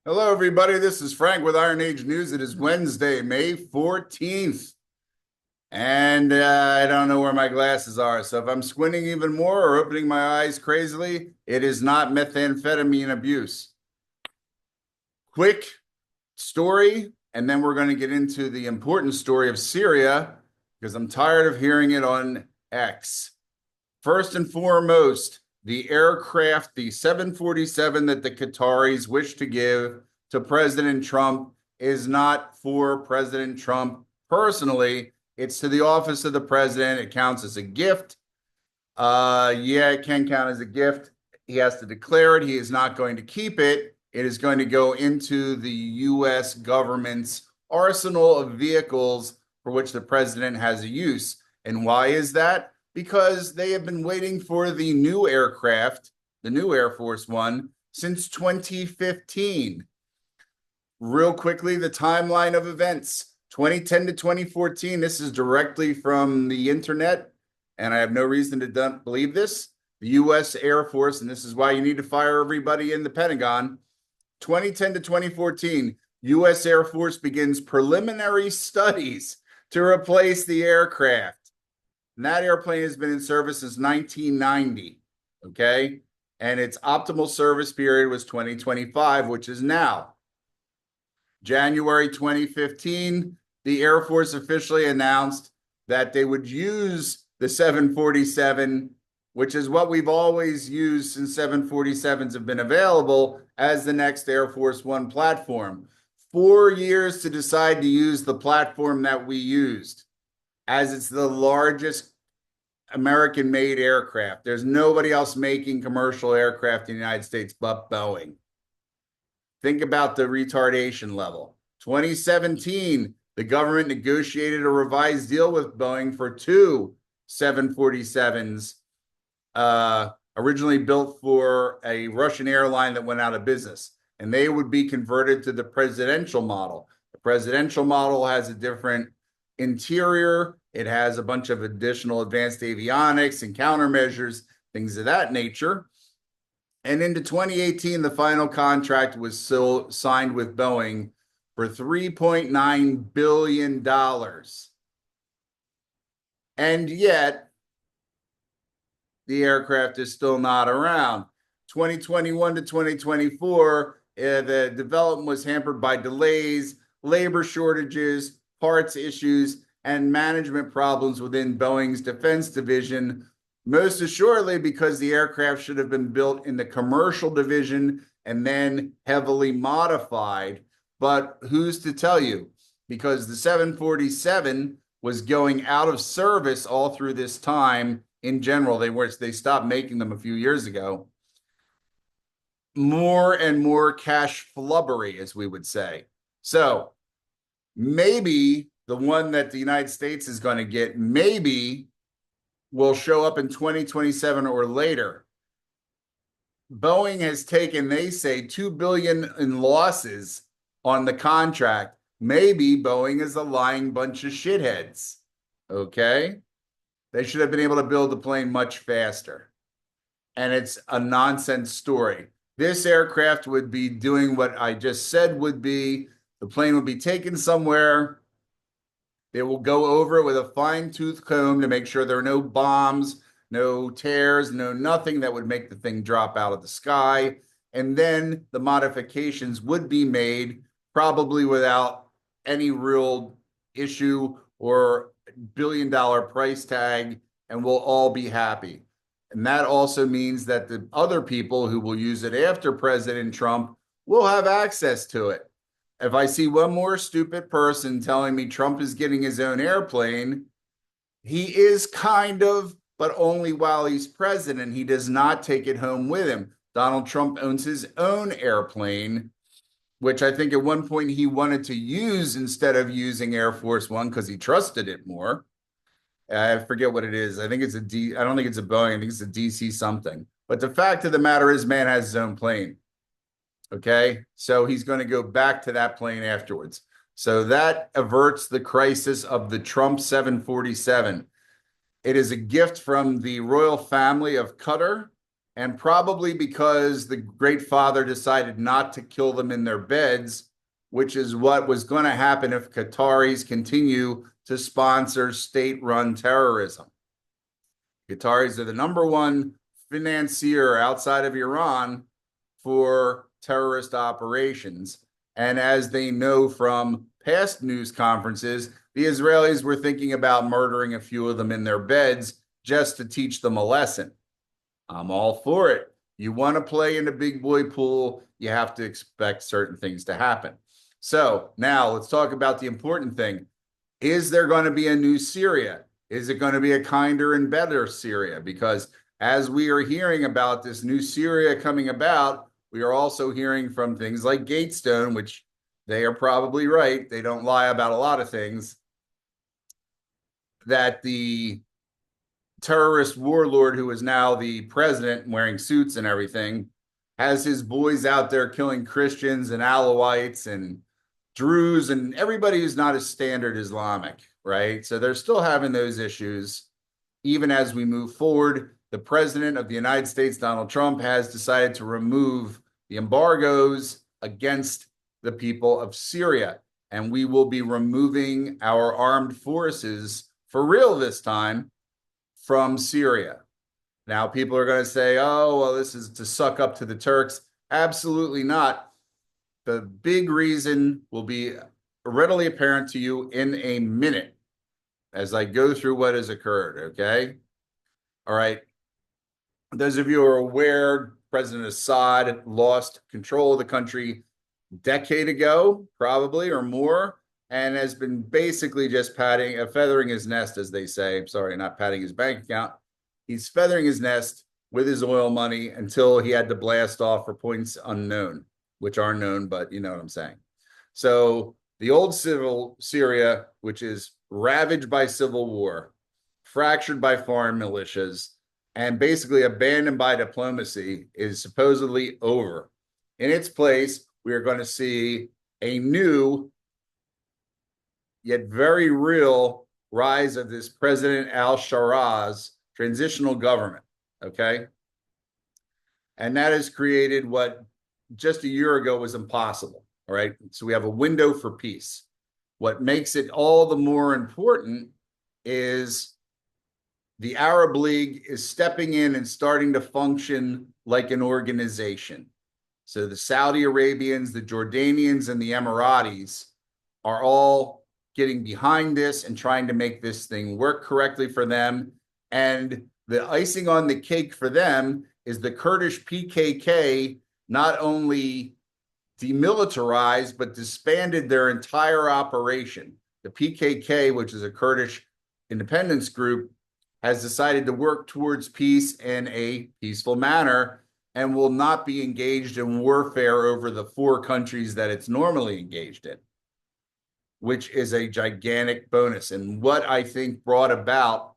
Hello, everybody. This is Frank with Iron Age News. It is Wednesday, May 14th. And I don't know where my glasses are. So if I'm squinting even more or opening my eyes crazily, it is not methamphetamine abuse. Quick story, and then we're going to get into the important story of Syria because I'm tired of hearing it on X. First and foremost, the aircraft, the 747 that the Qataris wish to give to President Trump is not for President Trump personally. It's to the office of the president. It counts as a gift. Yeah, it can count as a gift. He has to declare it. He is not going to keep it. It is going to go into the U.S. government's arsenal of vehicles for which the president has a use. And why is that? Because they have been waiting for the new aircraft, the new Air Force One, since 2015. Real quickly, the timeline of events, 2010 to 2014. This is directly from the internet, and I have no reason to believe this. The U.S. Air Force, and this is why you need to fire everybody in the Pentagon, 2010 to 2014, U.S. Air Force begins preliminary studies to replace the aircraft. And that airplane has been in service since 1990, okay? And its optimal service period was 2025, which is now. January 2015, the Air Force officially announced that they would use the 747, which is what we've always used since 747s have been available, as the next Air Force One platform. 4 years to decide to use the platform that we used, as it's the largest American-made aircraft. There's nobody else making commercial aircraft in the United States but Boeing. Think about the retardation level. 2017, the government negotiated a revised deal with Boeing for two 747s, originally built for a Russian airline that went out of business, and they would be converted to the presidential model. The presidential model has a different interior. It has a bunch of additional advanced avionics and countermeasures, things of that nature. And into 2018, the final contract was signed with Boeing for $3.9 billion. And yet, the aircraft is still not around. 2021 to 2024, the development was hampered by delays, labor shortages, parts issues, and management problems within Boeing's defense division, most assuredly because the aircraft should have been built in the commercial division and then heavily modified. But who's to tell you? Because the 747 was going out of service all through this time. In general, they stopped making them a few years ago. More and more cash flubbery, as we would say. So maybe the one that the United States is going to get maybe will show up in 2027 or later. Boeing has taken, they say, $2 billion in losses on the contract. Maybe Boeing is a lying bunch of shitheads. Okay? They should have been able to build the plane much faster. And it's a nonsense story. This aircraft would be doing what I just said would be. The plane would be taken somewhere. They will go over it with a fine-tooth comb to make sure there are no bombs, no tears, no nothing that would make the thing drop out of the sky. And then the modifications would be made probably without any real issue or billion-dollar price tag, and we'll all be happy. And that also means that the other people who will use it after President Trump will have access to it. If I see one more stupid person telling me Trump is getting his own airplane, he is kind of, but only while he's president. He does not take it home with him. Donald Trump owns his own airplane, which I think at one point he wanted to use instead of using Air Force One because he trusted it more. I forget what it is. I think it's I don't think it's a Boeing. I think it's a DC something. But the fact of the matter is, man has his own plane. Okay, so he's going to go back to that plane afterwards. So that averts the crisis of the Trump 747. It is a gift from the royal family of Qatar. and probably because the Great Father decided not to kill them in their beds, which is what was going to happen if Qataris continue to sponsor state-run terrorism. Qataris are the number one financier outside of Iran for terrorist operations. And as they know from past news conferences, the Israelis were thinking about murdering a few of them in their beds just to teach them a lesson. I'm all for it. You want to play in a big boy pool, you have to expect certain things to happen. So now let's talk about the important thing. Is there going to be a new Syria? Is it going to be a kinder and better Syria? Because as we are hearing about this new Syria coming about, we are also hearing from things like Gatestone, which they are probably right. They don't lie about a lot of things, that the terrorist warlord who is now the president wearing suits and everything has his boys out there killing Christians and Alawites and Druze and everybody who's not a standard Islamic, right? So they're still having those issues. Even as we move forward, the president of the United States, Donald Trump, has decided to remove the embargoes against the people of Syria. And we will be removing our armed forces for real this time from Syria. Now, people are going to say, oh, well, this is to suck up to the Turks. Absolutely not. The big reason will be readily apparent to you in a minute as I go through what has occurred, okay? All right. Those of you who are aware, President Assad lost control of the country a decade ago, probably, or more, and has been basically just feathering his nest, as they say. Sorry, not patting his bank account. He's feathering his nest with his oil money until he had to blast off for points unknown, which are known, but you know what I'm saying. So the old civil Syria, which is ravaged by civil war, fractured by foreign militias, and basically abandoned by diplomacy, is supposedly over. In its place, we are going to see a new, yet very real rise of this President al-Sharaz transitional government, okay? And that has created what just a year ago was impossible, all right? So we have a window for peace. What makes it all the more important is the Arab League is stepping in and starting to function like an organization. So the Saudi Arabians, the Jordanians, and the Emiratis are all getting behind this and trying to make this thing work correctly for them. And the icing on the cake for them is the Kurdish PKK not only demilitarized, but disbanded their entire operation. The PKK, which is a Kurdish independence group, has decided to work towards peace in a peaceful manner and will not be engaged in warfare over the 4 countries that it's normally engaged in, which is a gigantic bonus. And what I think brought about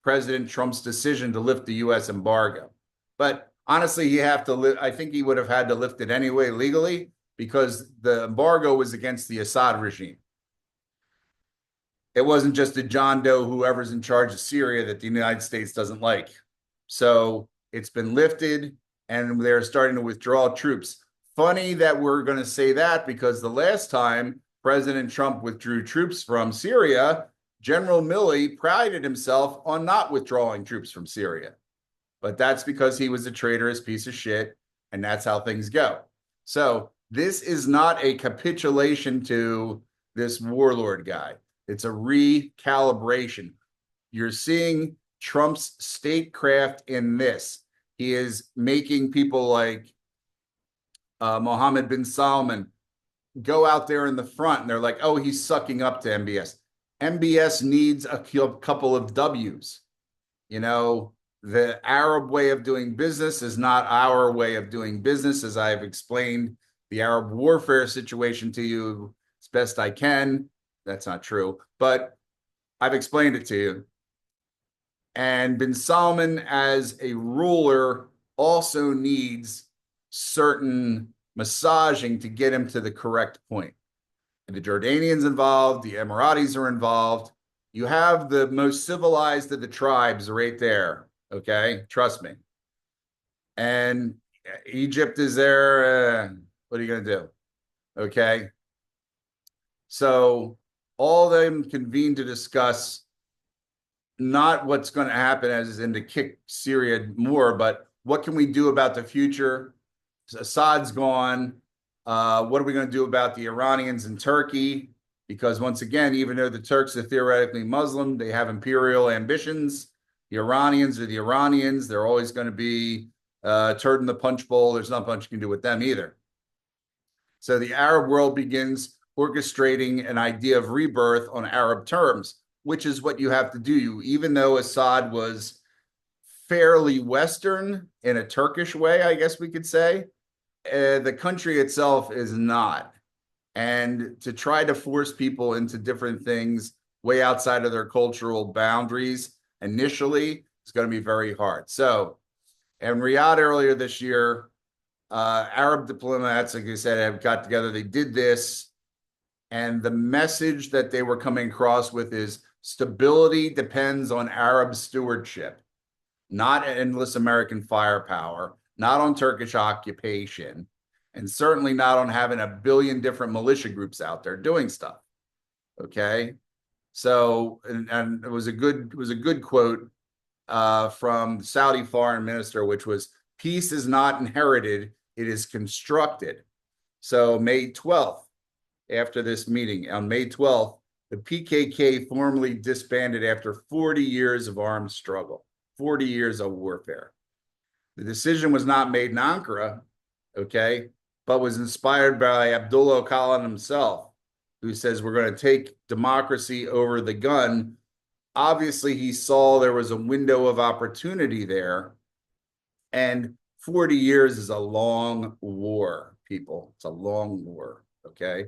President Trump's decision to lift the U.S. embargo. But honestly, I think he would have had to lift it anyway legally, because the embargo was against the Assad regime. It wasn't just a John Doe, whoever's in charge of Syria, that the United States doesn't like. So it's been lifted, and they're starting to withdraw troops. Funny that we're going to say that, because the last time President Trump withdrew troops from Syria, General Milley prided himself on not withdrawing troops from Syria. But that's because he was a traitorous piece of shit, and that's how things go. So this is not a capitulation to this warlord guy. It's a recalibration. You're seeing Trump's statecraft in this. He is making people like Mohammed bin Salman go out there in the front, and they're like, oh, he's sucking up to MBS. MBS needs a couple of W's. You know, the Arab way of doing business is not our way of doing business, as I've explained the Arab warfare situation to you as best I can. That's not true, but I've explained it to you. And bin Salman, as a ruler, also needs certain massaging to get him to the correct point. The Jordanians involved, the Emiratis are involved. You have the most civilized of the tribes right there, okay? Trust me. And Egypt is there. What are you going to do? Okay. So all of them convene to discuss not what's going to happen as in to kick Syria more, but what can we do about the future? Assad's gone. What are we going to do about the Iranians in Turkey? Because once again, even though the Turks are theoretically Muslim, they have imperial ambitions. The Iranians are the Iranians. They're always going to be turd in the punch bowl. There's not much you can do with them either. So the Arab world begins orchestrating an idea of rebirth on Arab terms, which is what you have to do. Even though Assad was fairly Western in a Turkish way, I guess we could say, the country itself is not. And to try to force people into different things way outside of their cultural boundaries initially is going to be very hard. So, in Riyadh earlier this year, Arab diplomats, like I said, have got together. They did this, and the message that they were coming across with is stability depends on Arab stewardship, not endless American firepower, not on Turkish occupation, and certainly not on having a billion different militia groups out there doing stuff. Okay, so and it was a good quote from the Saudi foreign minister, which was, "Peace is not inherited; it is constructed." So May 12th, after this meeting, on May 12th, the PKK formally disbanded after 40 years of armed struggle, 40 years of warfare. The decision was not made in Ankara, okay, but was inspired by Abdullah Öcalan himself, who says we're going to take democracy over the gun. Obviously, he saw there was a window of opportunity there, and 40 years is a long war, people. It's a long war, okay?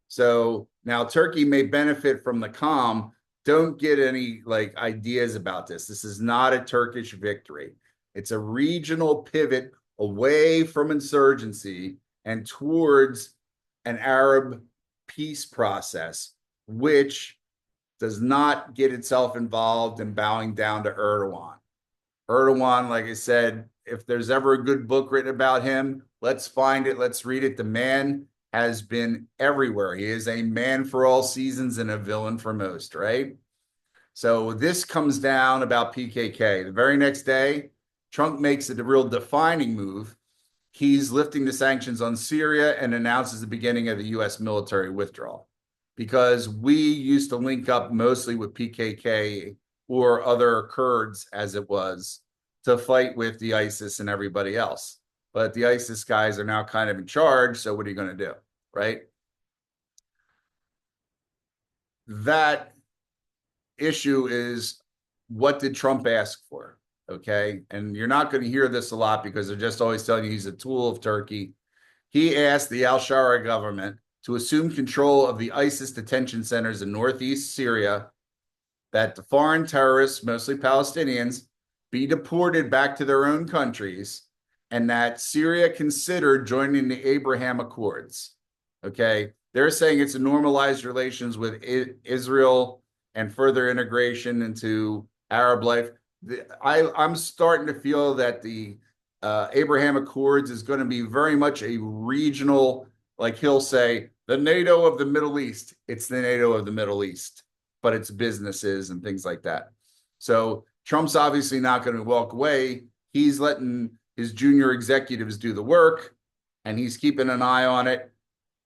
So now Turkey may benefit from the calm. Don't get any like ideas about this. This is not a Turkish victory. It's a regional pivot away from insurgency and towards an Arab peace process, which does not get itself involved in bowing down to Erdogan. Erdogan, like I said, if there's ever a good book written about him, let's find it, let's read it. The man has been everywhere. He is a man for all seasons and a villain for most, right? So this comes down about PKK. The very next day, Trump makes it a real defining move. He's lifting the sanctions on Syria and announces the beginning of the U.S. military withdrawal, because we used to link up mostly with PKK or other Kurds, as it was, to fight with the ISIS and everybody else. But the ISIS guys are now kind of in charge, so what are you going to do, right? That issue is, what did Trump ask for, okay? And you're not going to hear this a lot because they're just always telling you he's a tool of Turkey. He asked the al-Shara government to assume control of the ISIS detention centers in northeast Syria, that the foreign terrorists, mostly Palestinians, be deported back to their own countries, and that Syria considered joining the Abraham Accords. Okay, they're saying it's a normalized relations with Israel and further integration into Arab life. I'm starting to feel that the Abraham Accords is going to be very much a regional, like he'll say, the NATO of the Middle East. It's the NATO of the Middle East, but it's businesses and things like that. So Trump's obviously not going to walk away. He's letting his junior executives do the work, and he's keeping an eye on it.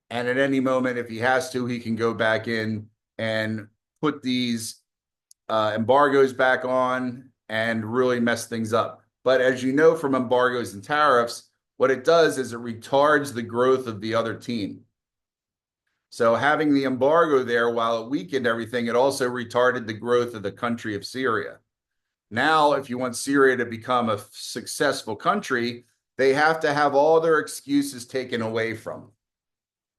And at any moment, if he has to, he can go back in and put these embargoes back on and really mess things up. But as you know from embargoes and tariffs, what it does is it retards the growth of the other team. So having the embargo there, while it weakened everything, it also retarded the growth of the country of Syria. Now, if you want Syria to become a successful country, they have to have all their excuses taken away from them.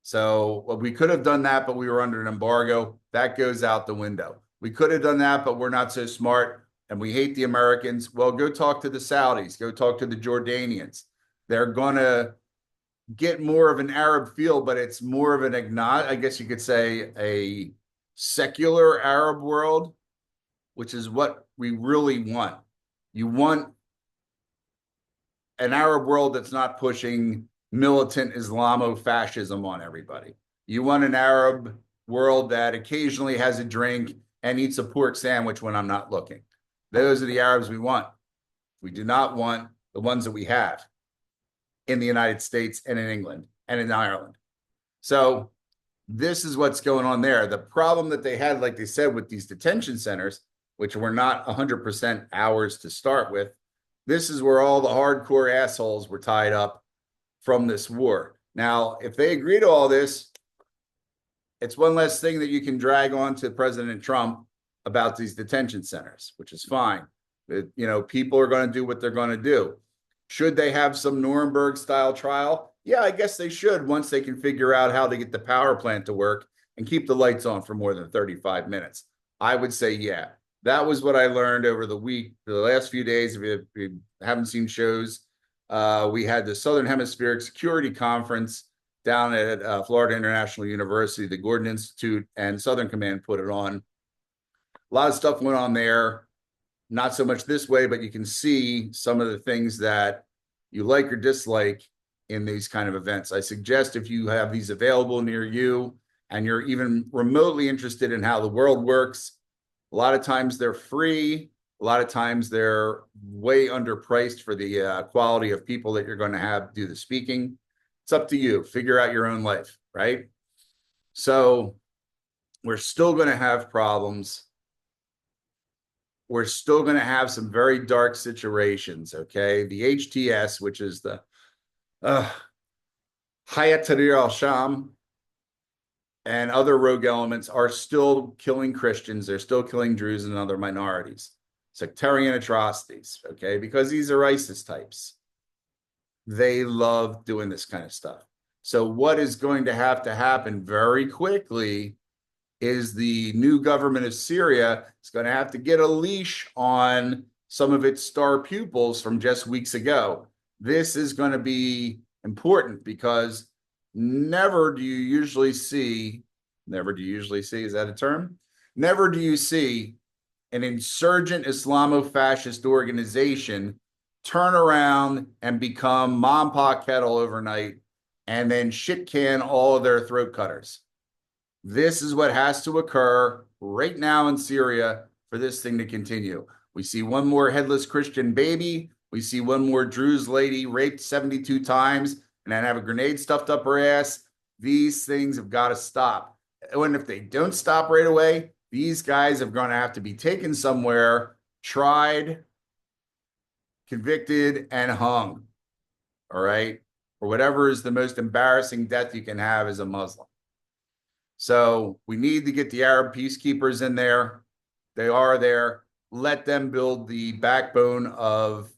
So well, we could have done that, but we were under an embargo. That goes out the window. We could have done that, but we're not so smart and we hate the Americans. Well, go talk to the Saudis, go talk to the Jordanians. They're going to get more of an Arab feel, but it's more of an I guess you could say a secular Arab world, which is what we really want. You want an Arab world that's not pushing militant Islamo-fascism on everybody. You want an Arab world that occasionally has a drink and eats a pork sandwich when I'm not looking. Those are the Arabs we want. We do not want the ones that we have in the United States and in England and in Ireland. So this is what's going on there. The problem that they had, like they said, with these detention centers, which were not 100% ours to start with, this is where all the hardcore assholes were tied up from this war. Now, if they agree to all this, it's one less thing that you can drag on to President Trump about these detention centers, which is fine. But, you know, people are going to do what they're going to do. Should they have some Nuremberg-style trial? Yeah, I guess they should once they can figure out how to get the power plant to work and keep the lights on for more than 35 minutes. I would say, yeah. That was what I learned over the week, the last few days. If you haven't seen shows, we had the Southern Hemispheric Security Conference down at Florida International University. The Gordon Institute and Southern Command put it on. A lot of stuff went on there. Not so much this way, but you can see some of the things that you like or dislike in these kind of events. I suggest if you have these available near you and you're even remotely interested in how the world works, a lot of times they're free. A lot of times they're way underpriced for the quality of people that you're going to have do the speaking. It's up to you. Figure out your own life, right? So we're still going to have problems. We're still going to have some very dark situations, okay? The HTS, which is the Hayat Tahrir al-Sham, and other rogue elements are still killing Christians. They're still killing Druze and other minorities. Sectarian atrocities, okay? Because these are ISIS types. They love doing this kind of stuff. So what is going to happen very quickly is the new government of Syria is going to have to get a leash on some of its star pupils from just weeks ago. This is going to be important because never do you usually see, is that a term? Never do you see an insurgent Islamo-fascist organization turn around and become mom pot kettle overnight and then shit can all of their throat cutters. This is what has to occur right now in Syria for this thing to continue. We see one more headless Christian baby. We see one more Druze lady raped 72 times and then have a grenade stuffed up her ass. These things have got to stop. And if they don't stop right away, these guys are going to have to be taken somewhere, tried, convicted, and hung. All right? Or whatever is the most embarrassing death you can have as a Muslim. So we need to get the Arab peacekeepers in there. They are there. Let them build the backbone of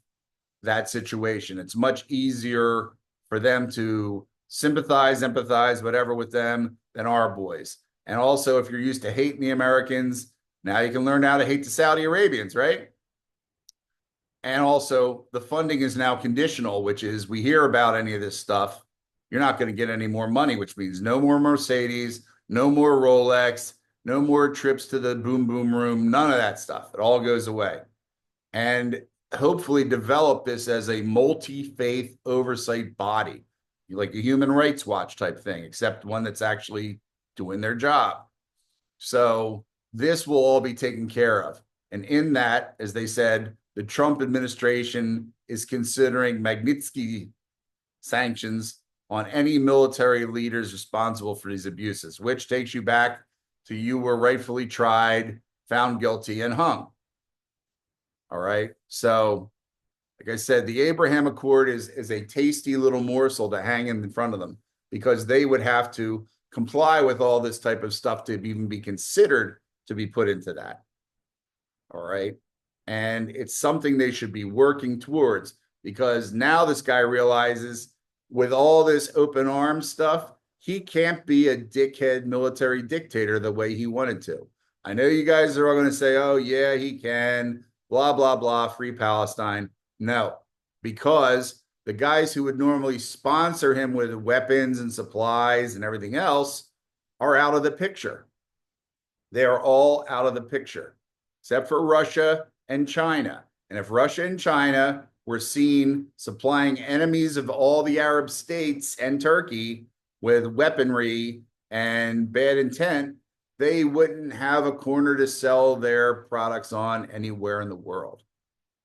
that situation. It's much easier for them to sympathize, empathize, whatever with them than our boys. And also, if you're used to hating the Americans, now you can learn how to hate the Saudi Arabians, right? And also, the funding is now conditional, which is we hear about any of this stuff, you're not going to get any more money, which means no more Mercedes, no more Rolex, no more trips to the boom boom room, none of that stuff. It all goes away. And hopefully develop this as a multi-faith oversight body, like a Human Rights Watch type thing, except one that's actually doing their job. So this will all be taken care of. And in that, as they said, the Trump administration is considering Magnitsky sanctions on any military leaders responsible for these abuses, which takes you back to you were rightfully tried, found guilty, and hung. All right. So, like I said, the Abraham Accord is a tasty little morsel to hang in front of them because they would have to comply with all this type of stuff to even be considered to be put into that. All right. And it's something they should be working towards because now this guy realizes with all this open arms stuff, he can't be a dickhead military dictator the way he wanted to. I know you guys are all going to say, oh, yeah, he can, blah, blah, blah, free Palestine. No, because the guys who would normally sponsor him with weapons and supplies and everything else are out of the picture. They are all out of the picture, except for Russia and China. And if Russia and China were seen supplying enemies of all the Arab states and Turkey with weaponry and bad intent, they wouldn't have a corner to sell their products on anywhere in the world.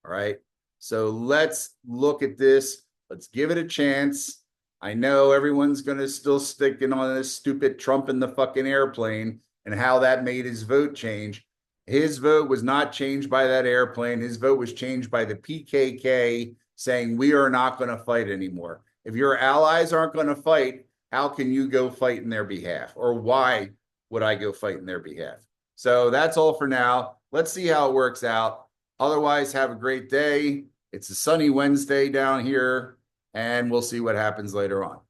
All right. So let's look at this. Let's give it a chance. I know everyone's going to still stick in on this stupid Trump in the fucking airplane and how that made his vote change. His vote was not changed by that airplane. His vote was changed by the PKK saying, we are not going to fight anymore. If your allies aren't going to fight, how can you go fight in their behalf? Or why would I go fight in their behalf? So that's all for now. Let's see how it works out. Otherwise, have a great day. It's a sunny Wednesday down here, and we'll see what happens later on.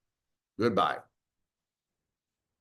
Goodbye.